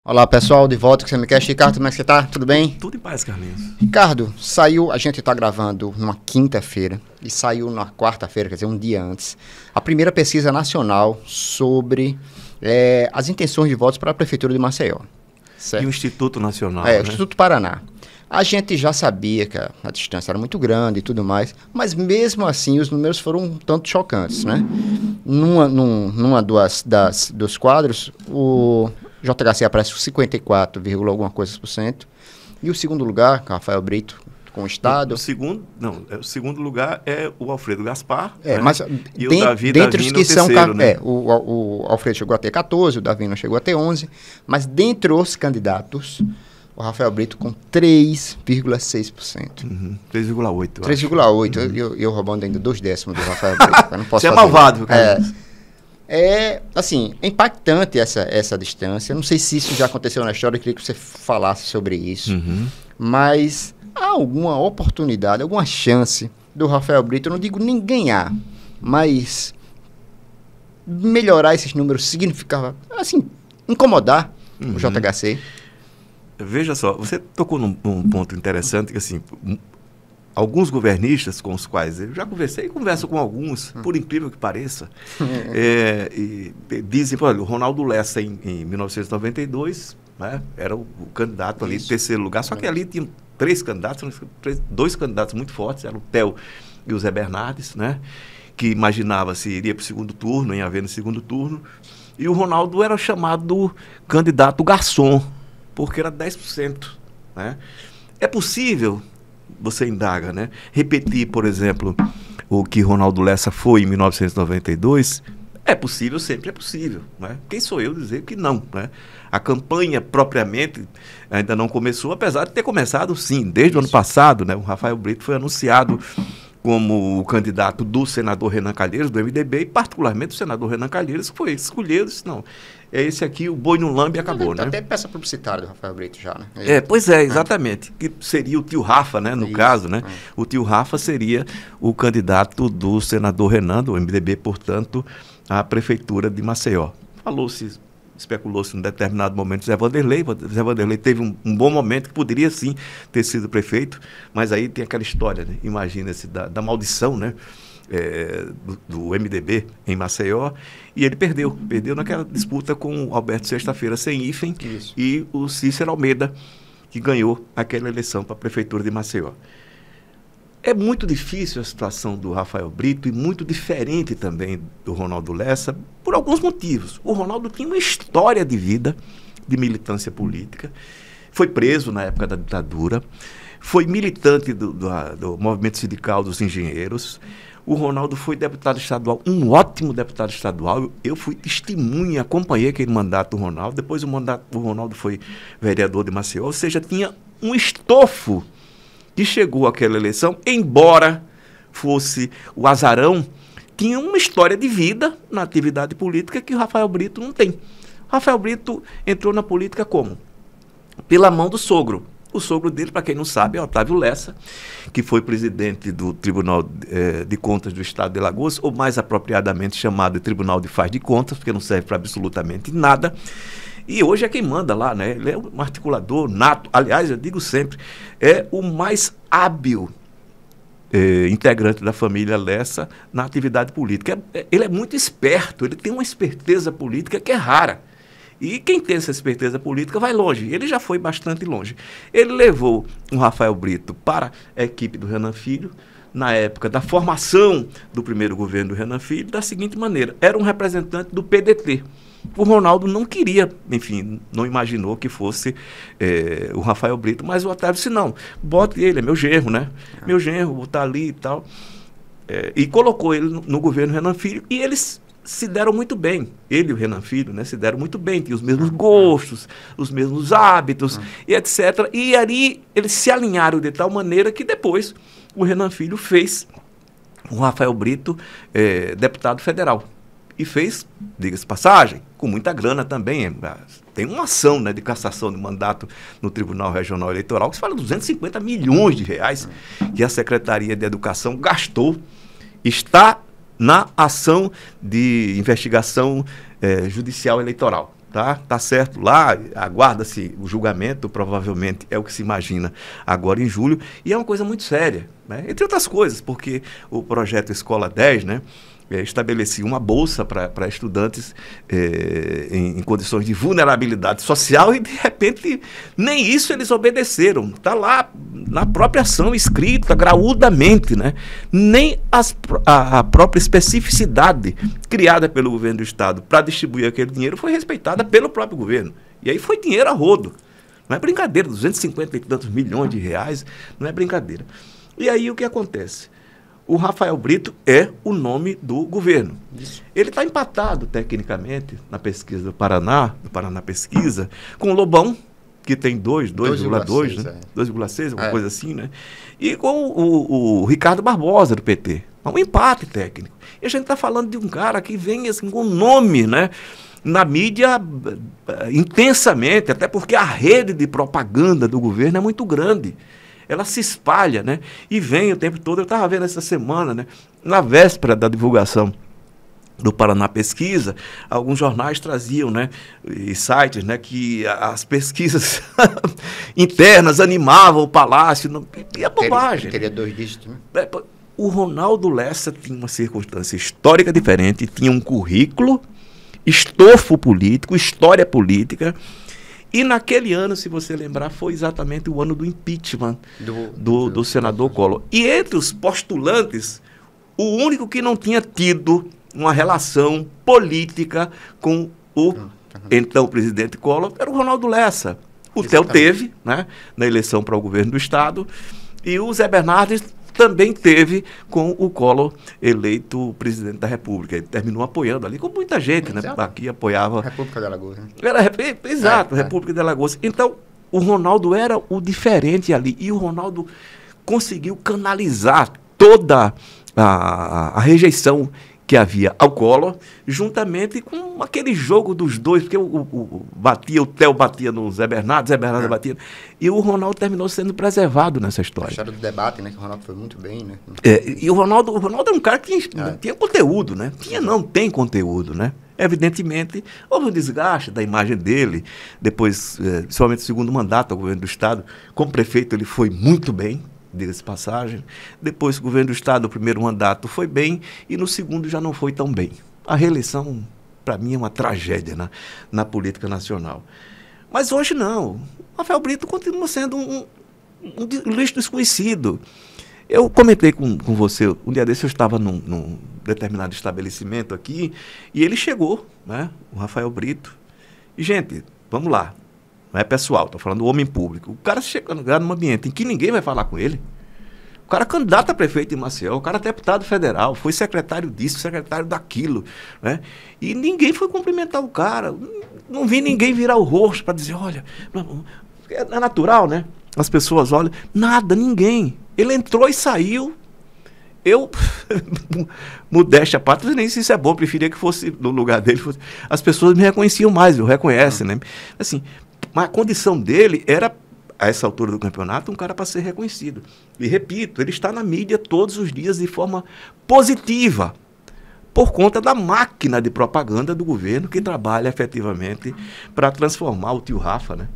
Olá pessoal, de volta com o Semicast. Ricardo, como é que você tá? Tudo bem? Tudo em paz, Carlinhos. Ricardo, saiu, a gente tá gravando numa quinta-feira e saiu na quarta-feira, quer dizer, um dia antes, a primeira pesquisa nacional sobre as intenções de votos para a Prefeitura de Maceió. Certo? E o Instituto Nacional, o Instituto Paraná. A gente já sabia que a distância era muito grande e tudo mais, mas mesmo assim os números foram um tanto chocantes, né? Numa dos quadros, o JHC aparece com 54, alguma coisa por cento. E o segundo lugar, Rafael Brito, com o Estado. O segundo lugar é o Alfredo Gaspar. Mas e o Davi dentre os que são. Terceiro, né? O Alfredo chegou a ter 14, o Davi não chegou a ter 11. Mas dentre os candidatos, o Rafael Brito com 3,6%. 3,8%. 3,8%. Eu roubando ainda 2 décimos do Rafael Brito. Eu não posso Você é malvado, cara. Assim, é impactante essa distância. Não sei se isso já aconteceu na história, eu queria que você falasse sobre isso. Mas há alguma oportunidade, alguma chance do Rafael Brito, eu não digo nem ganhar, mas melhorar esses números significava, assim, incomodar o JHC? Veja só, você tocou num ponto interessante, que assim, alguns governistas com os quais eu já conversei e converso com alguns, por incrível que pareça, e dizem, olha, o Ronaldo Lessa em 1992, né, era o candidato ali em terceiro lugar, só que ali tinha 3 candidatos, 2 candidatos muito fortes, eram o Theo e o Zé Bernardes, né, que imaginava se iria para o segundo turno, ia haver no segundo turno, e o Ronaldo era chamado candidato garçom, porque era 10%. Né? É possível, você indaga, né, repetir, por exemplo, o que Ronaldo Lessa foi em 1992? É possível, sempre é possível. Né? Quem sou eu dizer que não? Né? A campanha propriamente ainda não começou, apesar de ter começado sim, desde o ano passado. Né? O Rafael Brito foi anunciado como o candidato do senador Renan Calheiros, do MDB, e particularmente o senador Renan Calheiros, que foi escolhido, disse, não, é esse aqui, o boi no lambe e acabou, né? Até peça publicitária do Rafael Brito já, né? Pois é, exatamente, que seria o tio Rafa, né, no caso, né? O tio Rafa seria o candidato do senador Renan, do MDB, portanto, à prefeitura de Maceió. Especulou-se em determinado momento Zé Vanderlei. Zé Vanderlei teve um bom momento que poderia sim ter sido prefeito, mas aí tem aquela história, né? Imagina-se da maldição, né? Do MDB em Maceió, e ele perdeu naquela disputa com o Alberto Sexta-feira sem hífen. Isso. E o Cícero Almeida, que ganhou aquela eleição para a prefeitura de Maceió. É muito difícil a situação do Rafael Brito e muito diferente também do Ronaldo Lessa, por alguns motivos. O Ronaldo tinha uma história de vida, de militância política, foi preso na época da ditadura, foi militante do movimento sindical dos engenheiros. O Ronaldo foi deputado estadual, um ótimo deputado estadual. Eu fui testemunha, acompanhei aquele mandato do Ronaldo. Depois o Ronaldo foi vereador de Maceió, ou seja, tinha um estofo que chegou àquela eleição, embora fosse o azarão, tinha uma história de vida na atividade política que o Rafael Brito não tem. O Rafael Brito entrou na política como? Pela mão do sogro. O sogro dele, para quem não sabe, é Otávio Lessa, que foi presidente do Tribunal de Contas do Estado de Alagoas, ou mais apropriadamente chamado de Tribunal de Faz de Contas, porque não serve para absolutamente nada. E hoje é quem manda lá, né? Ele é um articulador nato. Aliás, eu digo sempre, é o mais hábil integrante da família Lessa na atividade política. Ele é muito esperto, ele tem uma esperteza política que é rara. E quem tem essa esperteza política vai longe. Ele já foi bastante longe. Ele levou o Rafael Brito para a equipe do Renan Filho, na época da formação do primeiro governo do Renan Filho, da seguinte maneira: era um representante do PDT. O Ronaldo não queria, enfim, não imaginou que fosse o Rafael Brito, mas o Otávio disse, não, bote ele, é meu genro, né? Meu genro, vou estar ali e tal. E colocou ele no governo Renan Filho, e eles se deram muito bem. Ele e o Renan Filho, né, se deram muito bem, tinham os mesmos gostos, os mesmos hábitos, e etc. E ali eles se alinharam de tal maneira que depois o Renan Filho fez o Rafael Brito deputado federal. E fez, diga-se passagem, com muita grana também. Tem uma ação, né, de cassação de mandato no Tribunal Regional Eleitoral que se fala 250 milhões de reais que a Secretaria de Educação gastou. Está na ação de investigação judicial eleitoral. tá certo lá, aguarda-se o julgamento, provavelmente é o que se imagina agora em julho, e é uma coisa muito séria, né? Entre outras coisas, porque o projeto Escola 10, né, estabelecia uma bolsa para estudantes em condições de vulnerabilidade social e, de repente, nem isso eles obedeceram. Está lá na própria ação escrita, graudamente, né? Nem a própria especificidade criada pelo governo do Estado para distribuir aquele dinheiro foi respeitada pelo próprio governo. E aí foi dinheiro a rodo. Não é brincadeira, 250 e tantos milhões de reais, não é brincadeira. E aí o que acontece? O Rafael Brito é o nome do governo. Isso. Ele está empatado, tecnicamente, na pesquisa do Paraná Pesquisa, com o Lobão, que tem 2,2, né? 2,6, alguma coisa assim, né? E com o Ricardo Barbosa, do PT. É um empate técnico. E a gente está falando de um cara que vem assim, com nome, né, na mídia intensamente, até porque a rede de propaganda do governo é muito grande. Ela se espalha, né? E vem o tempo todo. Eu estava vendo essa semana, né, na véspera da divulgação do Paraná Pesquisa, alguns jornais traziam, né, e sites, né, que as pesquisas internas animavam o Palácio. E é bobagem. Teria 2 dígitos, né? O Ronaldo Lessa tinha uma circunstância histórica diferente, tinha um currículo, estofo político, história política. E naquele ano, se você lembrar, foi exatamente o ano do impeachment do senador Collor. E entre os postulantes, o único que não tinha tido uma relação política com o então presidente Collor era o Ronaldo Lessa. O Theo teve, né, na eleição para o governo do Estado, e o Zé Bernardes também teve com o Collor eleito presidente da República. Ele terminou apoiando ali, como muita gente, né? Aqui apoiava... República de Alagoas, né? Exato, República de Alagoas. Então, o Ronaldo era o diferente ali. E o Ronaldo conseguiu canalizar toda a rejeição que havia ao Collor, juntamente com aquele jogo dos dois, porque o Theo batia no Zé Bernardo batia. E o Ronaldo terminou sendo preservado nessa história. A história do debate, né? Que o Ronaldo foi muito bem, né? E o Ronaldo é um cara que tinha conteúdo, né? Tem conteúdo, né? Evidentemente, houve um desgaste da imagem dele, depois, principalmente no segundo mandato ao governo do Estado. Como prefeito, ele foi muito bem, diga-se passagem. Depois, o governo do Estado, o primeiro mandato foi bem, e no segundo já não foi tão bem. A reeleição, para mim, é uma tragédia na política nacional. Mas hoje não. O Rafael Brito continua sendo um lixo desconhecido. Eu comentei com você, um dia desse eu estava num determinado estabelecimento aqui, e ele chegou, né, o Rafael Brito. E, gente, vamos lá. Não é pessoal, estou falando do homem público. O cara chegando num ambiente em que ninguém vai falar com ele. O cara é candidato a prefeito de Maceió, o cara é deputado federal, foi secretário disso, secretário daquilo, né? E ninguém foi cumprimentar o cara. Não vi ninguém virar o rosto para dizer, olha, é natural, né? As pessoas olham, nada, ninguém. Ele entrou e saiu. Eu, modéstia à parte, nem sei se isso é bom, preferia que fosse no lugar dele. As pessoas me reconheciam mais, me reconhecem, né? Assim, mas a condição dele era, a essa altura do campeonato, um cara para ser reconhecido. E repito, ele está na mídia todos os dias de forma positiva, por conta da máquina de propaganda do governo que trabalha efetivamente para transformar o tio Rafa, né?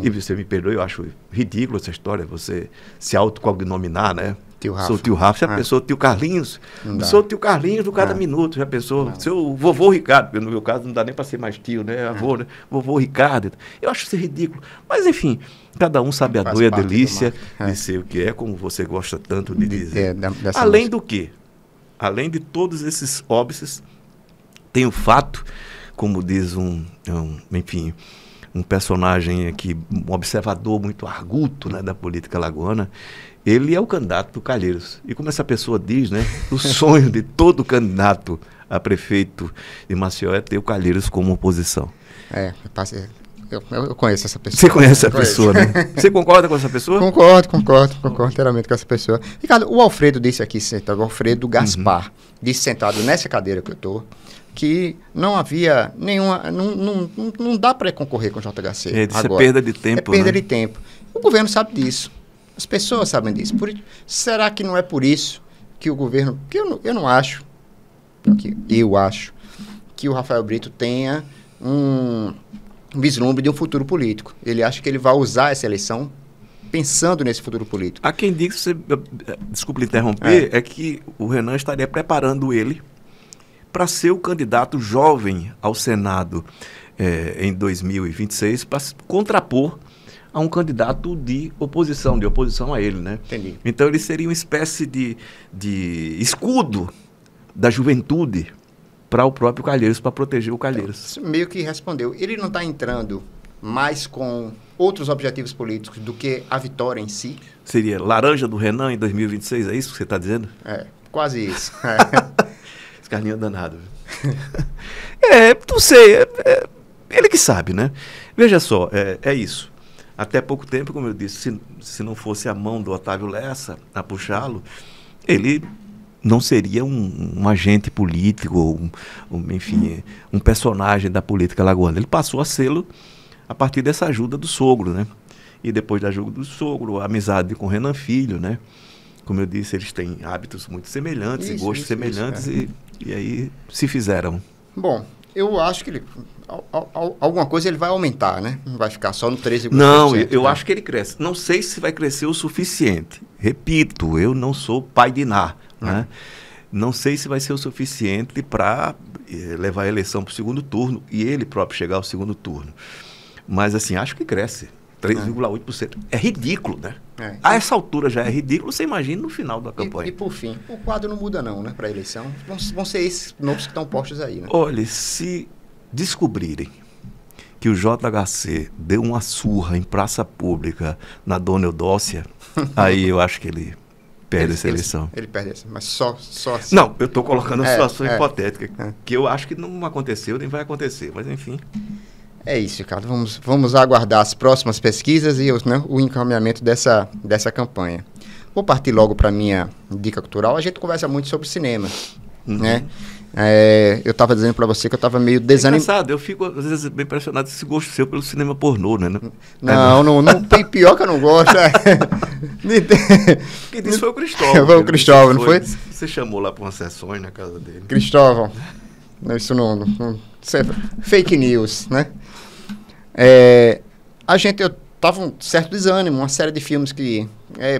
E você me perdoe, eu acho ridículo essa história, você se autocognominar, né? Tio Rafa. Sou o tio Rafa, já pensou tio Carlinhos? Sou o tio Carlinhos do cada minuto, já pensou? Seu vovô Ricardo, porque no meu caso não dá nem para ser mais tio, né? Avô, né? Vovô Ricardo. Eu acho isso ridículo. Mas enfim, cada um sabe a dor e a delícia de ser o que é, como você gosta tanto de dizer. Além do que? Além de todos esses óbices, tem o fato, como diz um personagem aqui, um observador muito arguto, né, da política alagoana, ele é o candidato do Calheiros. E como essa pessoa diz, né, o sonho de todo candidato a prefeito de Maceió é ter o Calheiros como oposição. Eu conheço essa pessoa. Você conhece essa pessoa, né? Você concorda com essa pessoa? Concordo inteiramente com essa pessoa. Ricardo, o Alfredo disse aqui, sentado, o Alfredo Gaspar, disse sentado nessa cadeira que eu estou, que não havia nenhuma... Não dá para concorrer com o JHC agora. É perda de tempo. É perda de tempo. O governo sabe disso. As pessoas sabem disso. Será que não é por isso que o governo... Porque eu não acho, eu acho que o Rafael Brito tenha um vislumbre de um futuro político. Ele acha que ele vai usar essa eleição pensando nesse futuro político. Há quem diga, desculpe interromper, é que o Renan estaria preparando ele para ser o candidato jovem ao Senado em 2026, para contrapor a um candidato de oposição a ele, né? Entendi. Então ele seria uma espécie de escudo da juventude para o próprio Calheiros, para proteger o Calheiros. Então, meio que respondeu. Ele não está entrando mais com outros objetivos políticos do que a vitória em si? Seria laranja do Renan em 2026, é isso que você está dizendo? Quase isso. Esse Carlinho é danado. Não sei, ele que sabe, né? Veja só, é isso. Até pouco tempo, como eu disse, se não fosse a mão do Otávio Lessa a puxá-lo, ele não seria um agente político, enfim, um personagem da política alagoana. Ele passou a sê-lo a partir dessa ajuda do sogro, né? E depois da ajuda do sogro, a amizade com o Renan Filho, né? Como eu disse, eles têm hábitos muito semelhantes e gostos semelhantes e aí se fizeram. Bom, eu acho que ele, alguma coisa ele vai aumentar, né? Não vai ficar só no 13%. Não, eu acho que ele cresce. Não sei se vai crescer o suficiente. Repito, eu não sou pai de Ná, né? Não sei se vai ser o suficiente para levar a eleição para o segundo turno e ele próprio chegar ao segundo turno. Mas, assim, acho que cresce. 3,8%. É ridículo, né? A essa altura já é ridículo, você imagina no final da campanha. E por fim, o quadro não muda não, né, para a eleição. Vão ser esses nomes que estão postos aí, né? Olha, se descobrirem que o JHC deu uma surra em praça pública na Dona Eudócia, aí eu acho que ele perde essa eleição. Ele perde essa, mas só assim. Não, eu estou colocando uma situação hipotética, que eu acho que não aconteceu, nem vai acontecer, mas enfim. É isso, Ricardo. Vamos aguardar as próximas pesquisas e o encaminhamento dessa campanha. Vou partir logo para a minha dica cultural. A gente conversa muito sobre cinema, né? Eu estava dizendo para você que eu estava meio desanimado. Engraçado, eu fico às vezes bem impressionado com esse gosto seu pelo cinema pornô, né? Não tem pior que eu não gosto. Quem disse foi o Cristóvão. Foi o Cristóvão, não foi? Você chamou lá para umas sessões na casa dele. Cristóvão. Isso não isso é fake news, né? Eu tava um certo desânimo, uma série de filmes que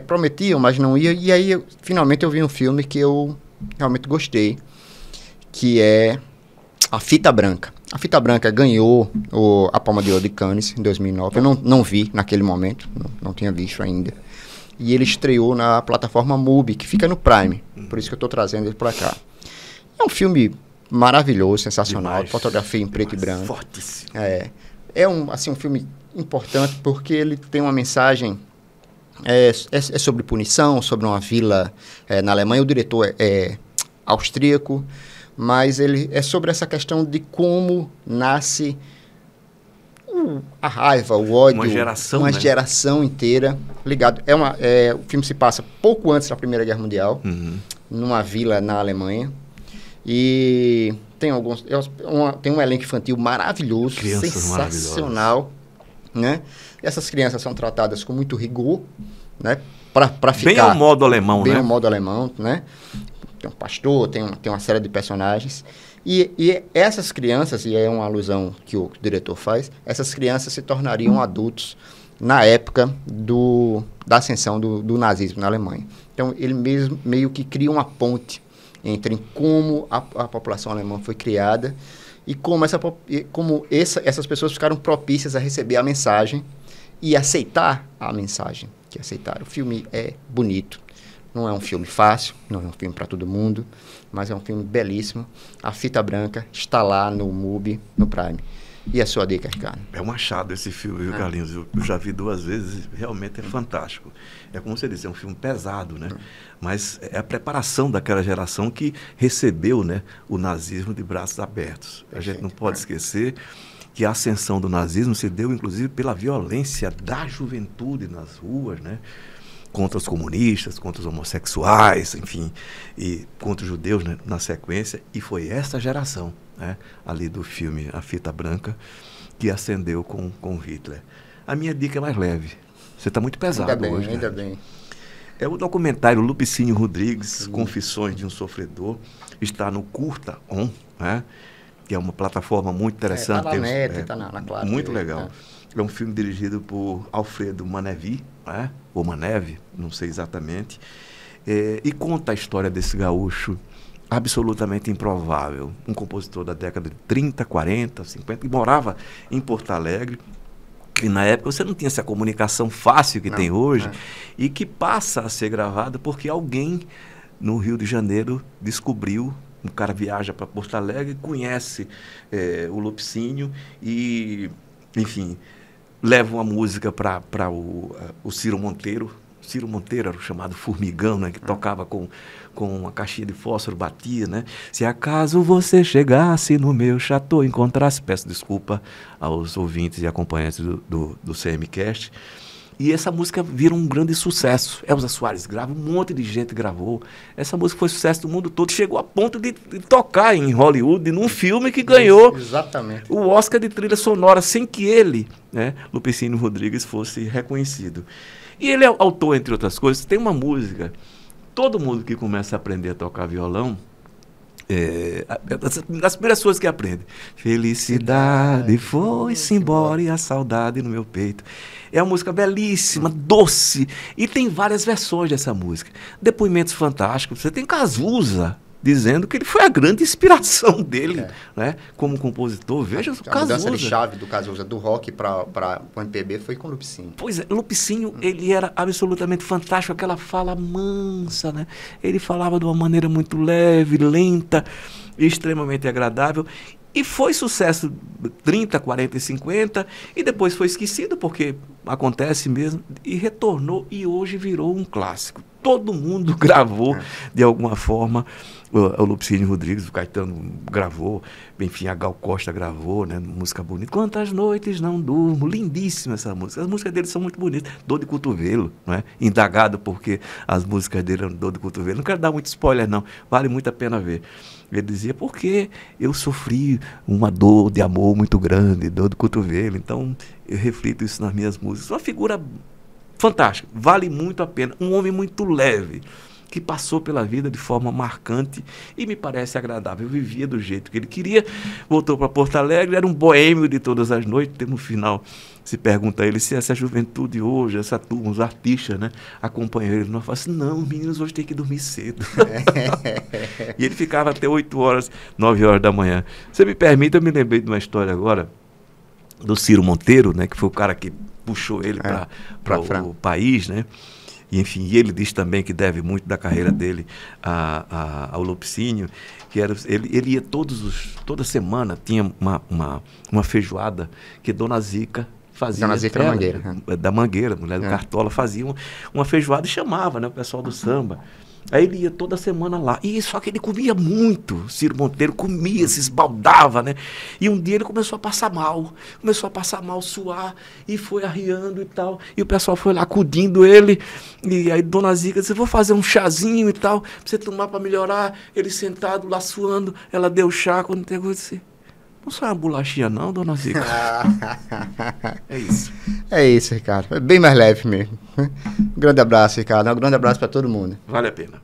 prometiam, mas não ia, e aí finalmente eu vi um filme que eu realmente gostei, que é A Fita Branca. A Fita Branca ganhou a Palma de Ouro de Cannes em 2009, eu não vi naquele momento, não tinha visto ainda, e ele estreou na plataforma MUBI, que fica no Prime, por isso que eu estou trazendo ele para cá. É um filme maravilhoso, sensacional, demais, fotografia em preto e branco. Fortíssimo. Um filme importante porque ele tem uma mensagem sobre punição, sobre uma vila na Alemanha. O diretor é austríaco, mas ele é sobre essa questão de como nasce a raiva, o ódio. Uma geração inteira ligado. O filme se passa pouco antes da Primeira Guerra Mundial, numa vila na Alemanha. E tem um elenco infantil maravilhoso, crianças sensacional, né? E essas crianças são tratadas com muito rigor, né? Para ficar bem ao modo alemão, bem ao modo alemão, né? Tem um pastor, tem uma série de personagens. E essas crianças, e é uma alusão que o diretor faz, essas crianças se tornariam adultos na época da ascensão do nazismo na Alemanha. Então, ele mesmo meio que cria uma ponte entre como a população alemã foi criada e como essas pessoas ficaram propícias a receber a mensagem e aceitar a mensagem que aceitaram. O filme é bonito, não é um filme fácil, não é um filme para todo mundo, mas é um filme belíssimo. A Fita Branca está lá no MUBI, no Prime. E a sua dica, Ricardo? É um achado esse filme, viu, Carlinhos? Eu já vi 2 vezes, realmente é fantástico. É como você disse, é um filme pesado, né? Mas é a preparação daquela geração que recebeu, né, o nazismo de braços abertos. A gente não pode esquecer que a ascensão do nazismo se deu, inclusive, pela violência da juventude nas ruas, né? Contra os comunistas, contra os homossexuais, enfim, e contra os judeus, né, na sequência. E foi essa geração, né, ali do filme A Fita Branca, que ascendeu com Hitler. A minha dica é mais leve. Você está muito pesado hoje. Ainda bem. É o documentário Lupicínio Rodrigues, Confissões de um Sofredor. Está no Curta On, né? que é uma plataforma muito interessante. Tá na net, tá na Claro. Muito legal. É um filme dirigido por Alfredo Manevi, né? Ou Maneve, não sei exatamente. E conta a história desse gaúcho absolutamente improvável. Um compositor da década de 30, 40, 50, que morava em Porto Alegre. E na época você não tinha essa comunicação fácil que tem hoje, e que passa a ser gravada porque alguém no Rio de Janeiro descobriu. Um cara viaja para Porto Alegre, conhece o Lupicínio e, enfim, leva uma música para o Ciro Monteiro. Ciro Monteiro era o chamado Formigão, né, que tocava com uma caixinha de fósforo, batia, né? Se acaso você chegasse no meu chateau, encontrasse, peço desculpa aos ouvintes e acompanhantes do CMCast, e essa música vira um grande sucesso. Elza Soares grava, um monte de gente gravou. Essa música foi sucesso do mundo todo, chegou a ponto de tocar em Hollywood, num filme que ganhou o Oscar de trilha sonora, sem que ele, né, Lupicínio Rodrigues, fosse reconhecido. E ele é autor, entre outras coisas, tem uma música, todo mundo que começa a aprender a tocar violão, das primeiras coisas que aprende, felicidade foi-se embora e a saudade no meu peito. É uma música belíssima, doce, e tem várias versões dessa música. Depoimentos fantásticos. Você tem Cazuza dizendo que ele foi a grande inspiração dele, né, como compositor. Veja o Cazuza. A mudança de chave do Cazuza, do rock para o MPB, foi com o Lupicínio. Pois é, Lupicínio, ele era absolutamente fantástico, aquela fala mansa, né? Ele falava de uma maneira muito leve, lenta, extremamente agradável. E foi sucesso 30, 40 e 50, e depois foi esquecido, porque acontece mesmo, e retornou, e hoje virou um clássico. Todo mundo gravou, de alguma forma, o Lupicínio Rodrigues, o Caetano gravou, enfim, a Gal Costa gravou, né, música bonita. Quantas noites não durmo, lindíssima essa música. As músicas dele são muito bonitas. Dor de Cotovelo, né, indagado porque as músicas dele eram Dor de Cotovelo. Não quero dar muito spoiler, não, vale muito a pena ver. Ele dizia, porque eu sofri uma dor de amor muito grande, dor de cotovelo, então eu reflito isso nas minhas músicas. Uma figura fantástica, vale muito a pena. Um homem muito leve, que passou pela vida de forma marcante e me parece agradável. Vivia do jeito que ele queria, voltou para Porto Alegre, era um boêmio de todas as noites. No final se pergunta a ele se essa juventude hoje, essa turma, os artistas, né, acompanham ele. Não, fala assim, não, os meninos hoje têm que dormir cedo. E ele ficava até 8 horas, 9 horas da manhã. Você me permite, eu me lembrei de uma história agora do Ciro Monteiro, né, que foi o cara que puxou ele para o país, né? E, enfim, ele diz também que deve muito da carreira dele ao Lupicínio, que ele ia toda semana, tinha uma feijoada que Dona Zica fazia. Dona Zica da Mangueira. Da Mangueira, mulher do Cartola, fazia uma feijoada e chamava, né, o pessoal do samba. Aí ele ia toda semana lá. E só que ele comia muito. Ciro Monteiro comia, se esbaldava, né? E um dia ele começou a passar mal. Suar, e foi arriando e tal. E o pessoal foi lá acudindo ele. E aí Dona Zica disse, vou fazer um chazinho e tal, pra você tomar pra melhorar. Ele sentado lá suando. Ela deu chá, quando pegou e disse, não sai uma bolachinha não, Dona Zica? É isso. É isso, Ricardo. É bem mais leve mesmo. Um grande abraço, Ricardo. Um grande abraço para todo mundo. Vale a pena.